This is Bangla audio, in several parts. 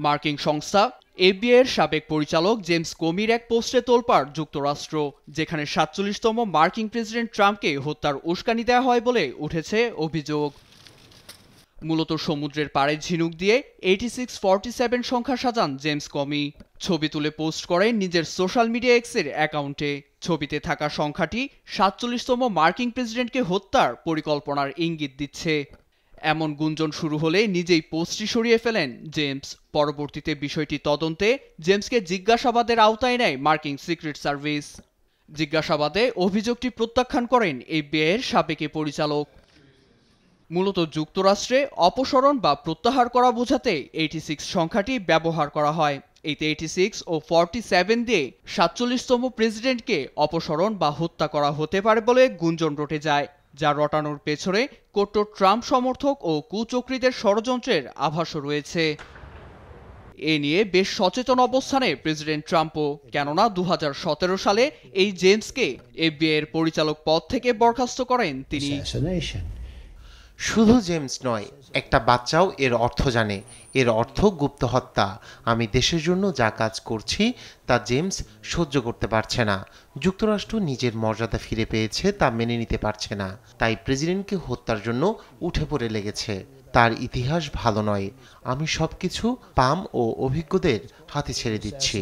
মার্কিন সংস্থা এফবিআইয়ের সাবেক পরিচালক জেমস কমির এক পোস্টে তোলপাড় যুক্তরাষ্ট্র, যেখানে ৪৭তম মার্কিন প্রেসিডেন্ট ট্রাম্পকে হত্যার উস্কানি দেওয়া হয় বলে উঠেছে অভিযোগ। মূলত সমুদ্রের পাড়ে ঝিনুক দিয়ে 8647 সংখ্যা সাজান জেমস কমি। ছবি তুলে পোস্ট করেন নিজের সোশ্যাল মিডিয়া এক্সের অ্যাকাউন্টে। ছবিতে থাকা সংখ্যাটি ৪৭তম মার্কিন প্রেসিডেন্টকে হত্যার পরিকল্পনার ইঙ্গিত দিচ্ছে। এমন গুঞ্জন শুরু হলে নিজেই পোস্টটি সরিয়ে ফেলেন জেমস। পরবর্তীতে বিষয়টি তদন্তে জেমসকে জিজ্ঞাসাবাদের আওতায় নেয় মার্কিন সিক্রেট সার্ভিস। জিজ্ঞাসাবাদে অভিযোগটি প্রত্যাখ্যান করেন এফবিআইয়ের সাবেক পরিচালক। মূলত যুক্তরাষ্ট্রে অপসারণ বা প্রত্যাহার করা বোঝাতে 86 সংখ্যাটি ব্যবহার করা হয়। এতে 86 ও 47 দিয়ে ৪৭তম প্রেসিডেন্টকে অপসারণ বা হত্যা করা হতে পারে বলে গুঞ্জন রটে যায়, যা রটানোর পেছনে কট্টর ট্রাম্প সমর্থক ও কুচক্রীদের ষড়যন্ত্রের আভাসও রয়েছে। এ নিয়ে বেশ সচেতন অবস্থানে প্রেসিডেন্ট ট্রাম্পও, কেননা ২০১৭ সালে এই জেমসকে এফবিআইয়ের পরিচালক পদ থেকে বরখাস্ত করেন তিনি। শুধু জেমস নয়, একটা বাচ্চাও এর অর্থ জানে। এর অর্থ গুপ্ত হত্যা। আমি দেশের জন্য যা কাজ করছি তা জেমস সহ্য করতে পারছে না। যুক্তরাষ্ট্র নিজের মর্যাদা ফিরে পেয়েছে তা মেনে নিতে পারছে না, তাই প্রেসিডেন্টকে হত্যার জন্য উঠে পড়ে লেগেছে। তার ইতিহাস ভালো নয়। আমি সবকিছু পাম ও অভিজ্ঞদের হাতে ছেড়ে দিচ্ছি।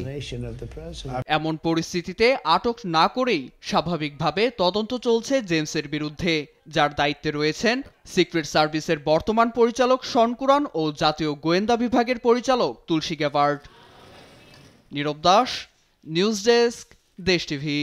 এমন পরিস্থিতিতে আটক না করেই স্বাভাবিকভাবে তদন্ত চলছে জেমসের বিরুদ্ধে, যার দায়িত্বে রয়েছেন সিক্রেট সার্ভিসের বর্তমান পরিচালক শন কুরান ও জাতীয় গোয়েন্দা বিভাগের পরিচালক তুলসী গ্যাবার্ড। নীরব দাস, নিউজ ডেস্ক, দেশ টিভি।